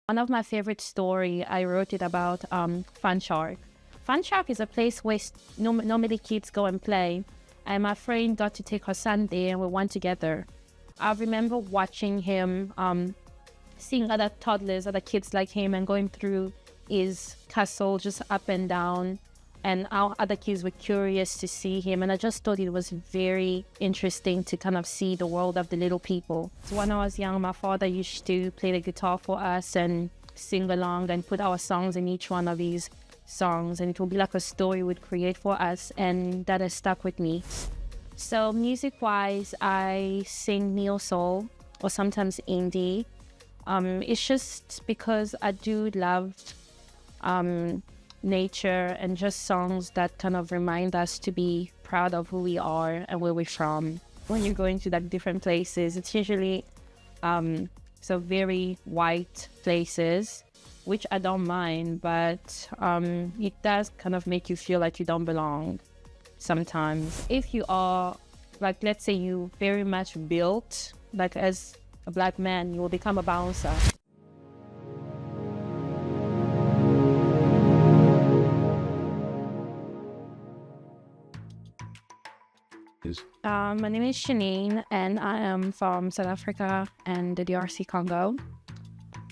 One of my favorite story, I wrote it about Fun Shark. Fun Shark is a place where normally kids go and play. And my friend got to take her son there and we went together. I remember watching him, seeing other toddlers, other kids like him and going through his castle just up and down. And our other kids were curious to see him. And I just thought it was very interesting to kind of see the world of the little people. So when I was young, my father used to play the guitar for us and sing along and put our songs in each one of these songs. And it will be like a story we'd create for us. And that has stuck with me. So music-wise, I sing neo soul or sometimes indie. It's just because I do love nature and just songs that kind of remind us to be proud of who we are and where we're from. When you're going to like different places, it's usually so very white places, which I don't mind, but it does kind of make you feel like you don't belong sometimes. If you are, like, let's say you very much built, like as a black man, you will become a bouncer. My name is Jeannie and I am from South Africa and the DRC Congo.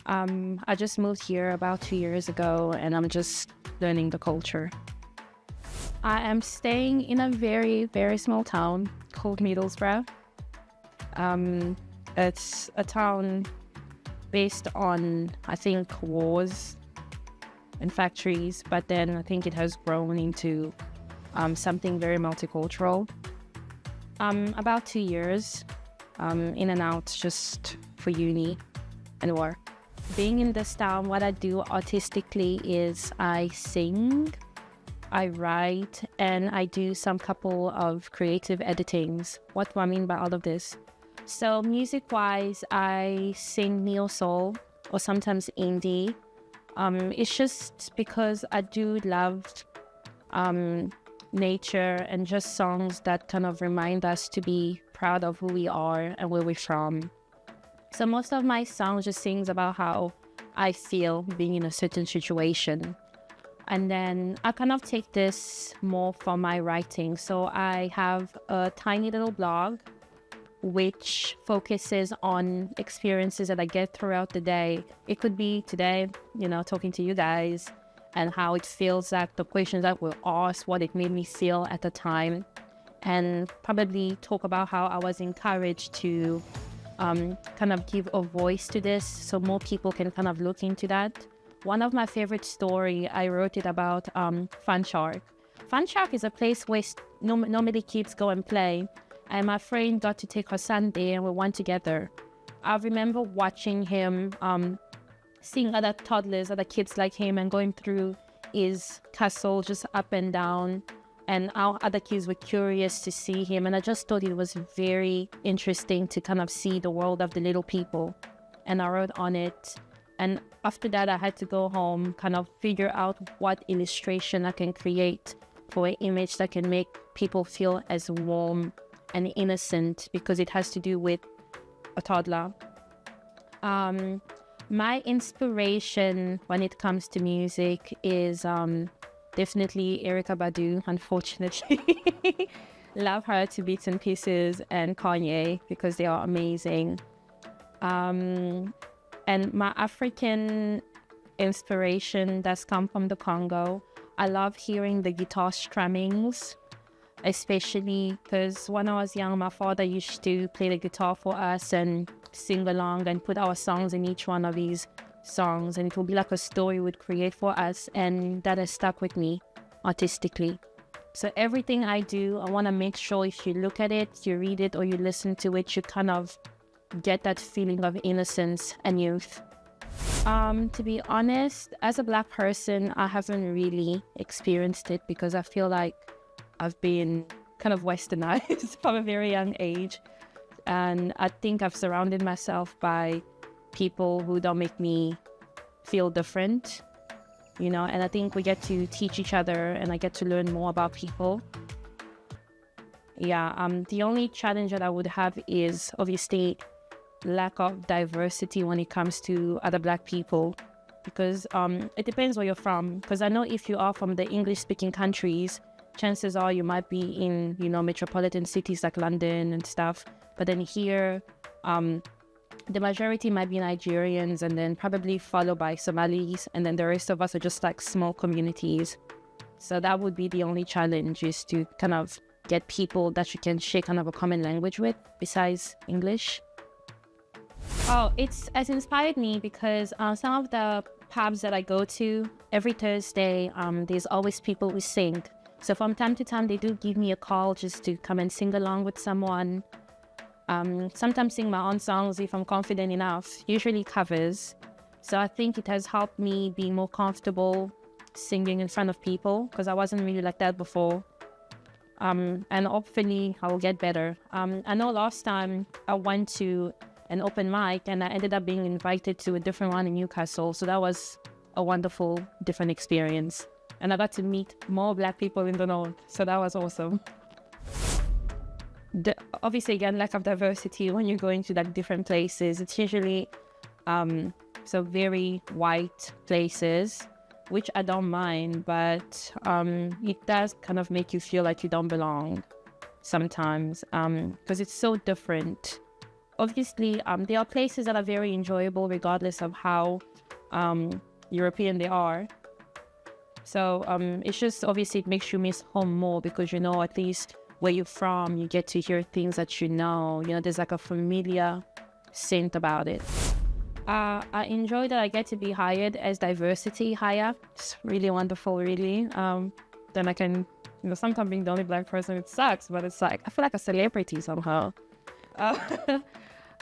I just moved here about 2 years ago and I'm just learning the culture. I am staying in a very, very small town called Middlesbrough. It's a town based on, I think, wars and factories, but then I think it has grown into something very multicultural. About 2 years, in and out just for uni and work. Being in this town, what I do artistically is I sing, I write, and I do some couple of creative editings. What do I mean by all of this? So music-wise, I sing neo soul or sometimes indie. It's just because I do love nature and just songs that kind of remind us to be proud of who we are and where we're from. So most of my songs just sings about how I feel being in a certain situation. And then I kind of take this more from my writing. So I have a tiny little blog which focuses on experiences that I get throughout the day. It could be today, talking to you guys, and how it feels, like the questions that were asked, what it made me feel at the time, and probably talk about how I was encouraged to kind of give a voice to this so more people can kind of look into that. One of my favorite story, I wrote it about Fun Shark. Fun Shark is a place where normally kids go and play, and my friend got to take her son there and we went together. I remember watching him, seeing other toddlers, other kids like him and going through his castle just up and down. And our other kids were curious to see him. And I just thought it was very interesting to kind of see the world of the little people. And I wrote on it. And after that, I had to go home, kind of figure out what illustration I can create for an image that can make people feel as warm and innocent, because it has to do with a toddler. My inspiration when it comes to music is definitely Erykah Badu, unfortunately. Love her to bits and pieces, and Kanye, because they are amazing. And my African inspiration does come from the Congo. I love hearing the guitar strummings, especially because when I was young, my father used to play the guitar for us and sing along and put our songs in each one of these songs. And it will be like a story we'd create for us. And that has stuck with me artistically. So everything I do, I want to make sure if you look at it, you read it, or you listen to it, you kind of get that feeling of innocence and youth. To be honest, as a Black person, I haven't really experienced it because I feel like I've been kind of westernized from a very young age. And I think I've surrounded myself by people who don't make me feel different, and I think we get to teach each other and I get to learn more about people. Yeah, the only challenge that I would have is obviously lack of diversity when it comes to other Black people, because it depends where you're from. Because I know if you are from the English-speaking countries, chances are you might be in, you know, metropolitan cities like London and stuff. But then here, the majority might be Nigerians, and then probably followed by Somalis, and then the rest of us are just like small communities. So that would be the only challenge, is to kind of get people that you can share kind of a common language with besides English. Oh, it's inspired me because some of the pubs that I go to, every Thursday, there's always people who sing. So from time to time, they do give me a call just to come and sing along with someone. Sometimes sing my own songs if I'm confident enough, usually covers. So I think it has helped me be more comfortable singing in front of people, because I wasn't really like that before. And hopefully I will get better. I know last time I went to an open mic and I ended up being invited to a different one in Newcastle. So that was a wonderful, different experience. And I got to meet more Black people in the North. So that was awesome. Obviously, again, lack of diversity when you're going to like different places. It's usually so very white places, which I don't mind, but it does kind of make you feel like you don't belong sometimes, because it's so different. Obviously, there are places that are very enjoyable regardless of how European they are. So it's just, obviously it makes you miss home more, because, you know, at least where you're from, you get to hear things that you know, there's like a familiar scent about it. I enjoy that I get to be hired as diversity hire. It's really wonderful, really. Then I can, sometimes being the only Black person, it sucks, but it's like, I feel like a celebrity somehow.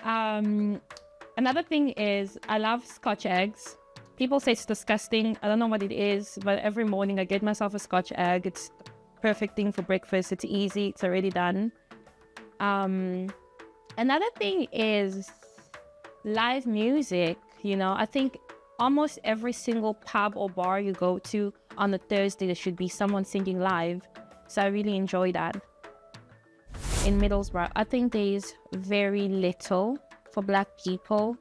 Another thing is, I love Scotch eggs. People say it's disgusting. I don't know what it is, but every morning I get myself a Scotch egg. It's the perfect thing for breakfast. It's easy. It's already done. Another thing is live music. I think almost every single pub or bar you go to on a Thursday, there should be someone singing live. So I really enjoy that. In Middlesbrough, I think there is very little for Black people.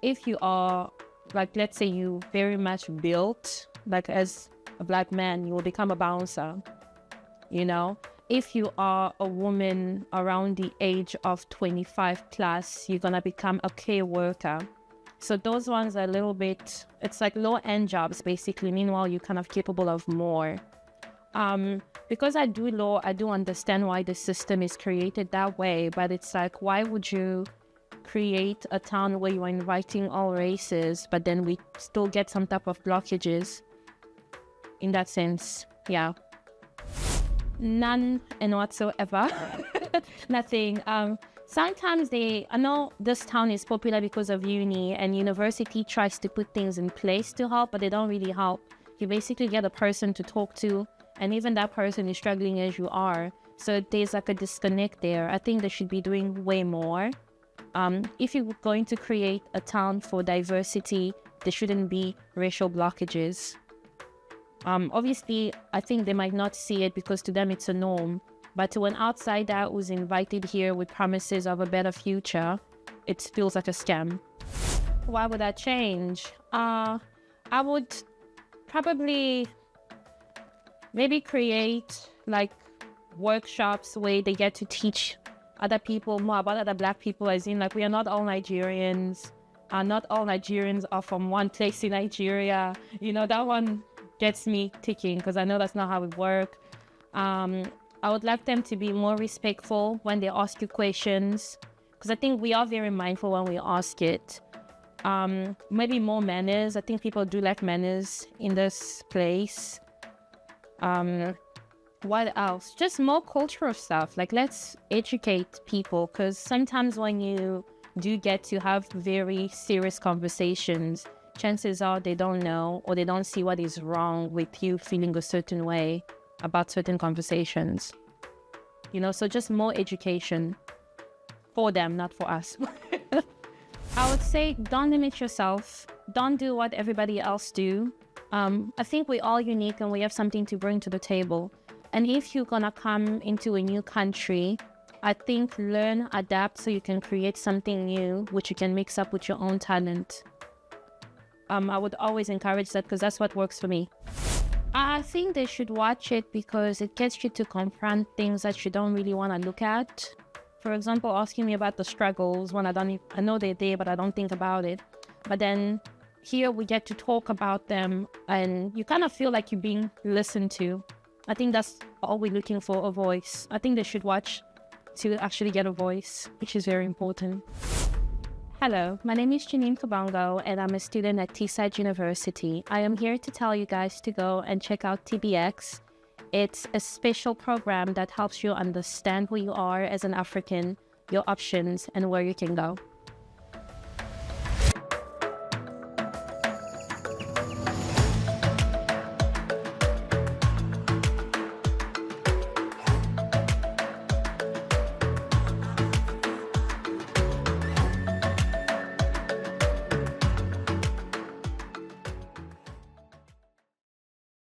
If you are, like, let's say you very much built, like as a Black man, you will become a bouncer, If you are a woman around the age of 25 plus, you're gonna become a care worker. So those ones are a little bit, it's like low-end jobs, basically. Meanwhile, you're kind of capable of more. Because I do law, I do understand why the system is created that way, but it's like, why would you create a town where you're inviting all races, but then we still get some type of blockages in that sense? Yeah. None and whatsoever. Nothing. Sometimes I know this town is popular because of uni, and university tries to put things in place to help, but they don't really help. You basically get a person to talk to, and even that person is struggling as you are. So there's like a disconnect there. I think they should be doing way more. If you're going to create a town for diversity, there shouldn't be racial blockages. Obviously, I think they might not see it because to them it's a norm. But to an outsider who's invited here with promises of a better future, it feels like a scam. Why would that change? I would probably maybe create like workshops where they get to teach other people more about other Black people, as in like, we are not all Nigerians. Not all Nigerians are from one place in Nigeria. That one gets me ticking because I know that's not how it works. I would like them to be more respectful when they ask you questions, because I think we are very mindful when we ask it. Maybe more manners. I think people do like manners in this place. What else? Just more cultural stuff. Like, let's educate people, because sometimes when you do get to have very serious conversations, chances are they don't know or they don't see what is wrong with you feeling a certain way about certain conversations. So just more education for them, not for us. I would say don't limit yourself. Don't do what everybody else do. I think we're all unique and we have something to bring to the table. And if you're gonna come into a new country, I think learn, adapt so you can create something new, which you can mix up with your own talent. I would always encourage that because that's what works for me. I think they should watch it because it gets you to confront things that you don't really want to look at. For example, asking me about the struggles when I know they're there, but I don't think about it. But then here we get to talk about them and you kind of feel like you're being listened to. I think that's all we're looking for, a voice. I think they should watch to actually get a voice, which is very important. Hello, my name is Jeannie and I'm a student at Teesside University. I am here to tell you guys to go and check out TBX. It's a special program that helps you understand who you are as an African, your options, and where you can go.